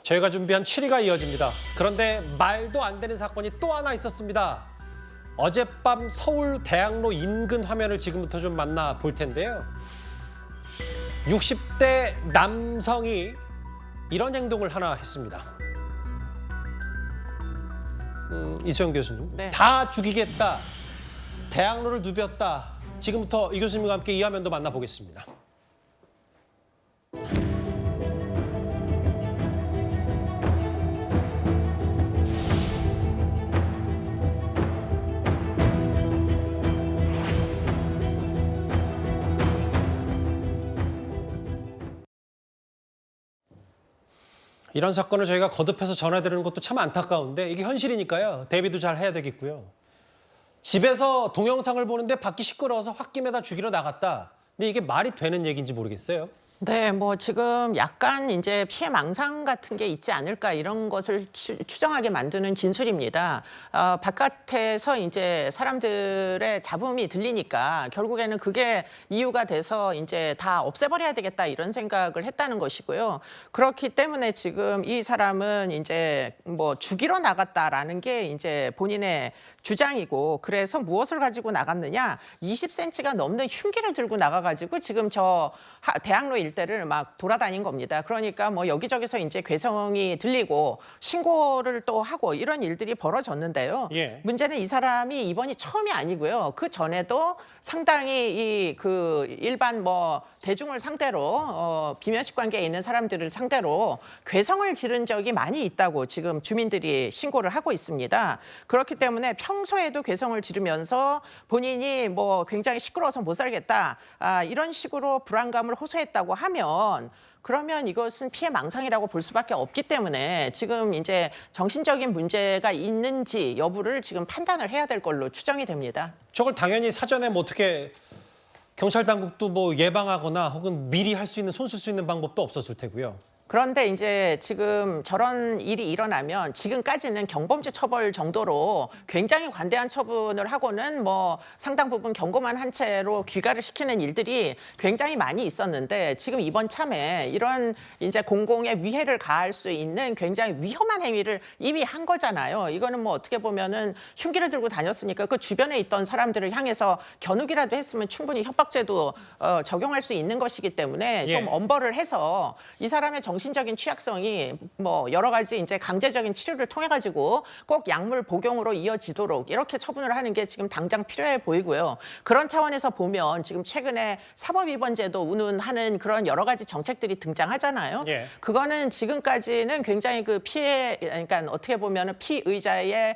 저희가 준비한 추리가 이어집니다. 그런데 말도 안 되는 사건이 또 하나 있었습니다. 어젯밤 서울 대학로 인근 화면을 지금부터 좀 만나볼 텐데요. 60대 남성이 이런 행동을 하나 했습니다. 이수영 교수님, 네. 다 죽이겠다, 대학로를 누볐다. 지금부터 이 교수님과 함께 이 화면도 만나보겠습니다. 이런 사건을 저희가 거듭해서 전해드리는 것도 참 안타까운데 이게 현실이니까요. 대비도 잘 해야 되겠고요. 집에서 동영상을 보는데 밖이 시끄러워서 홧김에다 죽이러 나갔다. 근데 이게 말이 되는 얘기인지 모르겠어요. 네, 뭐 지금 약간 이제 피해 망상 같은 게 있지 않을까 이런 것을 추정하게 만드는 진술입니다. 바깥에서 이제 사람들의 잡음이 들리니까 결국에는 그게 이유가 돼서 이제 다 없애버려야 되겠다 이런 생각을 했다는 것이고요. 그렇기 때문에 지금 이 사람은 이제 뭐 죽이러 나갔다라는 게 이제 본인의 주장이고, 그래서 무엇을 가지고 나갔느냐, 20cm가 넘는 흉기를 들고 나가가지고 지금 저 대학로 일대를 막 돌아다닌 겁니다. 그러니까 뭐 여기저기서 이제 괴성이 들리고 신고를 또 하고 이런 일들이 벌어졌는데요. 예. 문제는 이 사람이 이번이 처음이 아니고요. 그 전에도 상당히 그 일반 뭐 대중을 상대로 비면식 관계에 있는 사람들을 상대로 괴성을 지른 적이 많이 있다고 지금 주민들이 신고를 하고 있습니다. 그렇기 때문에 평소에도 괴성을 지르면서 본인이 뭐 굉장히 시끄러워서 못 살겠다, 이런 식으로 불안감을 호소했다고 하면, 그러면 이것은 피해 망상이라고 볼 수밖에 없기 때문에 지금 이제 정신적인 문제가 있는지 여부를 지금 판단을 해야 될 걸로 추정이 됩니다. 저걸 당연히 사전에 뭐 어떻게 경찰 당국도 뭐 예방하거나 혹은 미리 할 수 있는, 손 쓸 수 있는 방법도 없었을 테고요. 그런데 이제 지금 저런 일이 일어나면 지금까지는 경범죄 처벌 정도로 굉장히 관대한 처분을 하고는 뭐 상당 부분 경고만 한 채로 귀가를 시키는 일들이 굉장히 많이 있었는데, 지금 이번 참에 이런 이제 공공의 위해를 가할 수 있는 굉장히 위험한 행위를 이미 한 거잖아요. 이거는 뭐 어떻게 보면은 흉기를 들고 다녔으니까 그 주변에 있던 사람들을 향해서 겨누기라도 했으면 충분히 협박죄도 적용할 수 있는 것이기 때문에 좀 엄벌을 해서 이 사람의 정신적인 취약성이 뭐 여러 가지 이제 강제적인 치료를 통해 가지고 꼭 약물 복용으로 이어지도록 이렇게 처분을 하는 게 지금 당장 필요해 보이고요. 그런 차원에서 보면 지금 최근에 사법위반제도 운운하는 그런 여러 가지 정책들이 등장하잖아요. 예. 그거는 지금까지는 굉장히 그 피해, 그러니까 어떻게 보면은 피의자의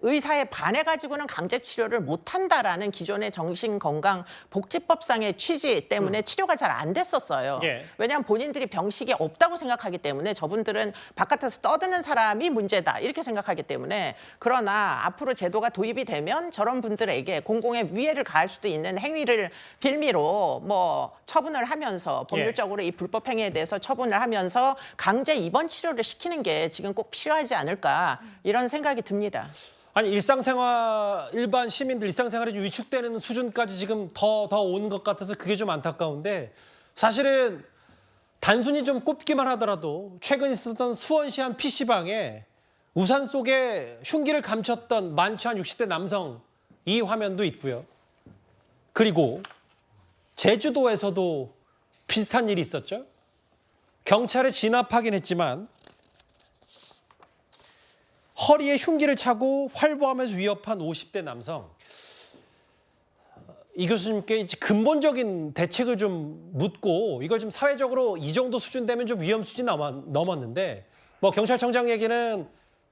의사에 반해가지고는 강제 치료를 못한다라는 기존의 정신건강복지법상의 취지 때문에 치료가 잘 안 됐었어요. 예. 왜냐하면 본인들이 병식이 없다고 생각하기 때문에 저분들은 바깥에서 떠드는 사람이 문제다 이렇게 생각하기 때문에, 그러나 앞으로 제도가 도입이 되면 저런 분들에게 공공의 위해를 가할 수도 있는 행위를 빌미로 뭐 처분을 하면서 법률적으로 이 불법 행위에 대해서 처분을 하면서 강제 입원 치료를 시키는 게 지금 꼭 필요하지 않을까 이런 생각이 듭니다. 아니, 일상생활, 일반 시민들 일상생활이 좀 위축되는 수준까지 지금 더 오는 것 같아서 그게 좀 안타까운데, 사실은 단순히 좀 꼽기만 하더라도 최근 있었던 수원시 한 PC방에 우산 속에 흉기를 감췄던 만취한 60대 남성, 이 화면도 있고요. 그리고 제주도에서도 비슷한 일이 있었죠. 경찰에 진압하긴 했지만 허리에 흉기를 차고 활보하면서 위협한 50대 남성. 이 교수님께 이제 근본적인 대책을 좀 묻고, 이걸 좀 사회적으로 이 정도 수준 되면 좀 위험 수준 넘었는데, 뭐 경찰청장 얘기는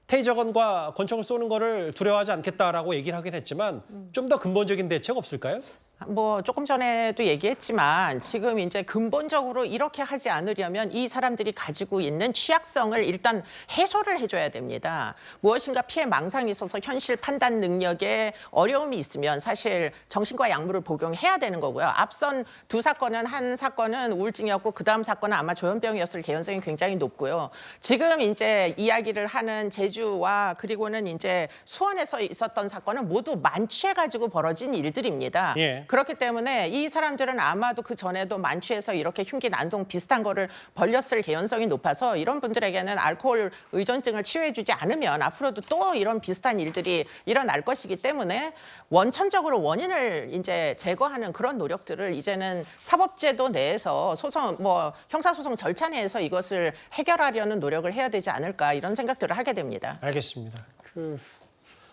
테이저건과 권총을 쏘는 거를 두려워하지 않겠다라고 얘기를 하긴 했지만 좀 더 근본적인 대책 없을까요? 뭐 조금 전에도 얘기했지만 지금 이제 근본적으로 이렇게 하지 않으려면 이 사람들이 가지고 있는 취약성을 일단 해소를 해줘야 됩니다. 무엇인가 피해 망상이 있어서 현실 판단 능력에 어려움이 있으면 사실 정신과 약물을 복용해야 되는 거고요. 앞선 두 사건은, 한 사건은 우울증이었고 그 다음 사건은 아마 조현병이었을 개연성이 굉장히 높고요. 지금 이제 이야기를 하는 제주와 그리고는 이제 수원에서 있었던 사건은 모두 만취해가지고 벌어진 일들입니다. 예. 그렇기 때문에 이 사람들은 아마도 그 전에도 만취해서 이렇게 흉기 난동 비슷한 거를 벌렸을 개연성이 높아서 이런 분들에게는 알코올 의존증을 치유해주지 않으면 앞으로도 또 이런 비슷한 일들이 일어날 것이기 때문에 원천적으로 원인을 이제 제거하는 그런 노력들을 이제는 사법제도 내에서 소송 뭐 형사소송 절차 내에서 이것을 해결하려는 노력을 해야 되지 않을까 이런 생각들을 하게 됩니다. 알겠습니다.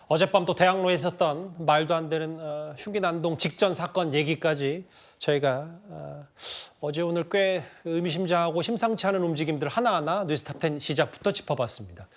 어젯밤 또 대학로에 있었던 말도 안 되는 흉기 난동 직전 사건 얘기까지 저희가 어제 오늘 꽤 의미심장하고 심상치 않은 움직임들 하나하나 뉴스탑10 시작부터 짚어봤습니다.